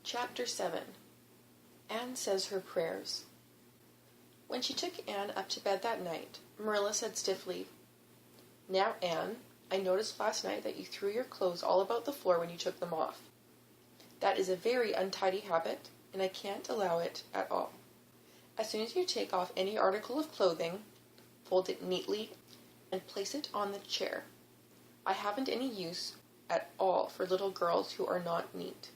Chapter 7. Anne Says Her Prayers. When she took Anne up to bed that night, Marilla said stiffly, "Now, Anne, I noticed last night that you threw your clothes all about the floor when you took them off. That is a very untidy habit, and I can't allow it at all. As soon as you take off any article of clothing, fold it neatly and place it on the chair. I haven't any use at all for little girls who are not neat."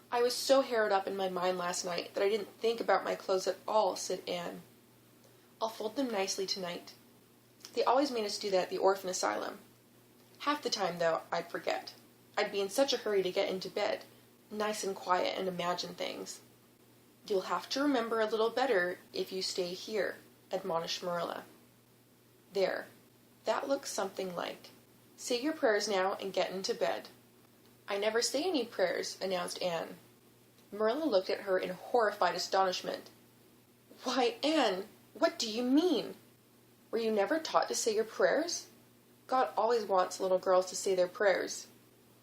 "I was so harrowed up in my mind last night that I didn't think about my clothes at all," said Anne. "I'll fold them nicely tonight. They always made us do that at the orphan asylum. Half the time, though, I'd forget. I'd be in such a hurry to get into bed, nice and quiet, and imagine things." "You'll have to remember a little better if you stay here," admonished Marilla. "There, that looks something like. Say your prayers now and get into bed." "I never say any prayers," announced Anne. Marilla looked at her in horrified astonishment. "Why, Anne, what do you mean? Were you never taught to say your prayers? God always wants little girls to say their prayers.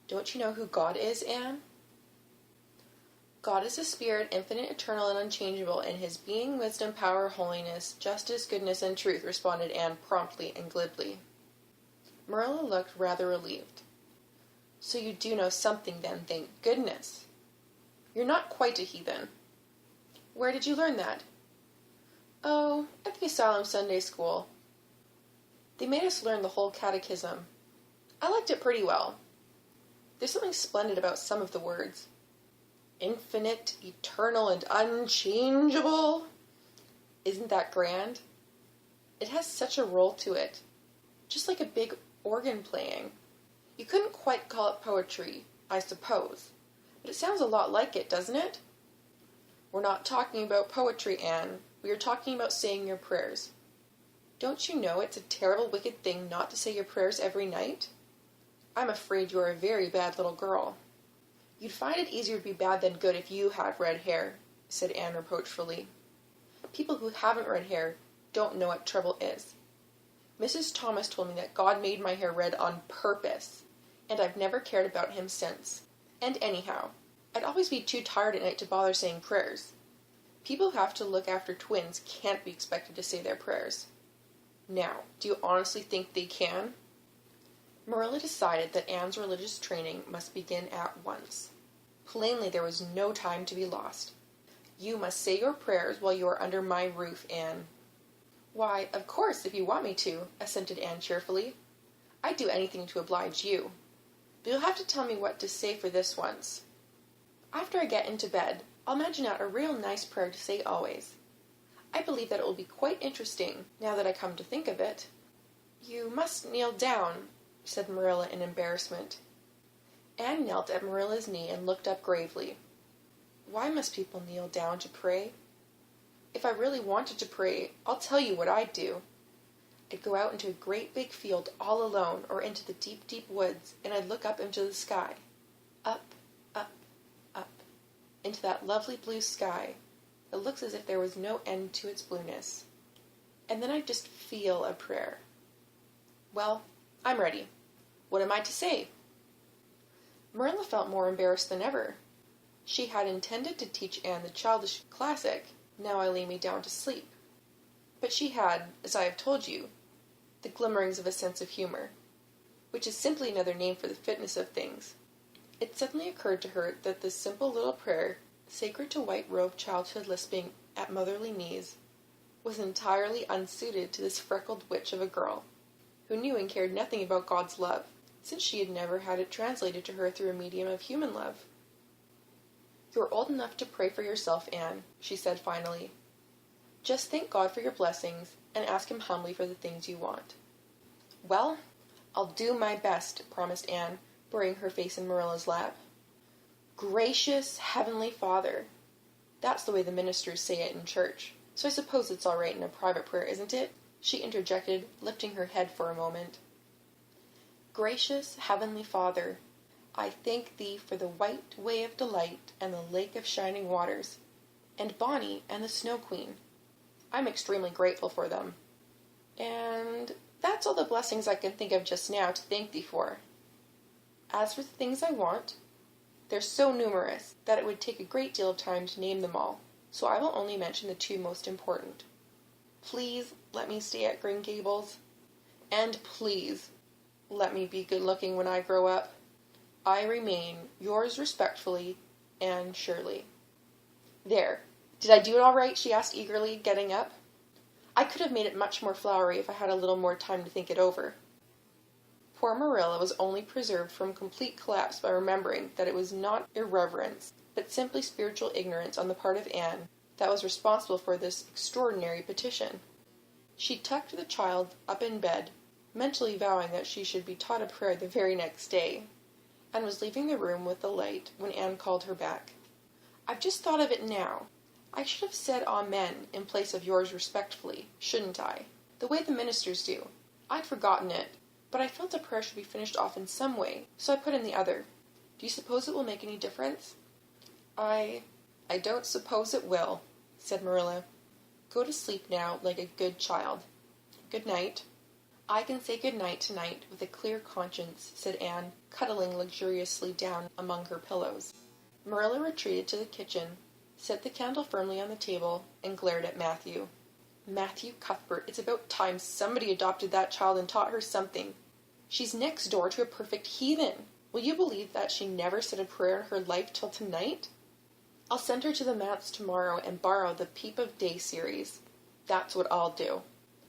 Don't you know who God is, Anne?" "God is a spirit, infinite, eternal, and unchangeable, in his being, wisdom, power, holiness, justice, goodness, and truth," responded Anne promptly and glibly. Marilla looked rather relieved. "So you do know something then, thank goodness. You're not quite a heathen. Where did you learn that?" "Oh, at the asylum Sunday school. They made us learn the whole catechism. I liked it pretty well. There's something splendid about some of the words. Infinite, eternal, and unchangeable. Isn't that grand? It has such a roll to it, just like a big organ playing. You couldn't quite call it poetry, I suppose, but it sounds a lot like it, doesn't it?" "We're not talking about poetry, Anne. We are talking about saying your prayers. Don't you know it's a terrible, wicked thing not to say your prayers every night? I'm afraid you are a very bad little girl." "You'd find it easier to be bad than good if you had red hair," said Anne reproachfully. "People who haven't red hair don't know what trouble is. Mrs. Thomas told me that God made my hair red on purpose, and I've never cared about him since. And anyhow, I'd always be too tired at night to bother saying prayers. People who have to look after twins can't be expected to say their prayers. Now, do you honestly think they can?" Marilla decided that Anne's religious training must begin at once. Plainly there was no time to be lost. "You must say your prayers while you are under my roof, Anne." "Why, of course, if you want me to," assented Anne cheerfully. "I'd do anything to oblige you. But you'll have to tell me what to say for this once. After I get into bed, I'll imagine out a real nice prayer to say always. I believe that it will be quite interesting, now that I come to think of it." "You must kneel down," said Marilla in embarrassment. Anne knelt at Marilla's knee and looked up gravely. "Why must people kneel down to pray? If I really wanted to pray, I'll tell you what I'd do. I'd go out into a great big field all alone, or into the deep, deep woods, and I'd look up into the sky. Up, up, up, into that lovely blue sky that looks as if there was no end to its blueness. And then I'd just feel a prayer. Well, I'm ready. What am I to say?" Marilla felt more embarrassed than ever. She had intended to teach Anne the childish classic, "Now I lay me down to sleep." But she had, as I have told you, the glimmerings of a sense of humor, which is simply another name for the fitness of things. It suddenly occurred to her that this simple little prayer, sacred to white-robed childhood lisping at motherly knees, was entirely unsuited to this freckled witch of a girl, who knew and cared nothing about God's love, since she had never had it translated to her through a medium of human love. "You're old enough to pray for yourself, Anne," she said finally. "Just thank God for your blessings, and ask him humbly for the things you want." "Well, I'll do my best," promised Anne, burying her face in Marilla's lap. "Gracious Heavenly Father. That's the way the ministers say it in church, so I suppose it's all right in a private prayer, isn't it?" she interjected, lifting her head for a moment. "Gracious Heavenly Father, I thank thee for the white way of delight and the lake of shining waters, and Bonnie and the Snow Queen. I'm extremely grateful for them. And that's all the blessings I can think of just now to thank thee for. As for the things I want, They're so numerous that it would take a great deal of time to name them all, so I will only mention the two most important. Please let me stay at Green Gables, and please let me be good-looking when I grow up. I remain yours respectfully, Anne Shirley. There. Did I do it all right? She asked eagerly, getting up. I could have made it much more flowery if I had a little more time to think it over. Poor Marilla was only preserved from complete collapse by remembering that it was not irreverence, but simply spiritual ignorance on the part of Anne that was responsible for this extraordinary petition. She tucked the child up in bed, mentally vowing that she should be taught a prayer the very next day, and was leaving the room with the light when Anne called her back. I've just thought of it now. I should have said amen in place of yours respectfully, shouldn't I? The way the ministers do. I'd forgotten it, but I felt a prayer should be finished off in some way, so I put in the other. Do you suppose it will make any difference? I don't suppose it will, said Marilla. Go to sleep now like a good child. Good night. I can say good night tonight with a clear conscience, said Anne, cuddling luxuriously down among her pillows. Marilla retreated to the kitchen, set the candle firmly on the table, and glared at Matthew. Matthew Cuthbert, it's about time somebody adopted that child and taught her something. She's next door to a perfect heathen. Will you believe that she never said a prayer in her life till tonight? I'll send her to the manse tomorrow and borrow the Peep of Day series. That's what I'll do.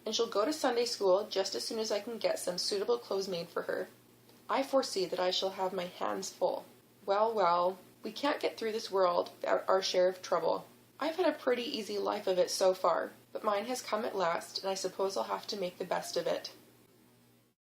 And she'll go to Sunday school just as soon as I can get some suitable clothes made for her. I foresee that I shall have my hands full. Well, we can't get through this world without our share of trouble. I've had a pretty easy life of it so far, but mine has come at last, and I suppose I'll have to make the best of it.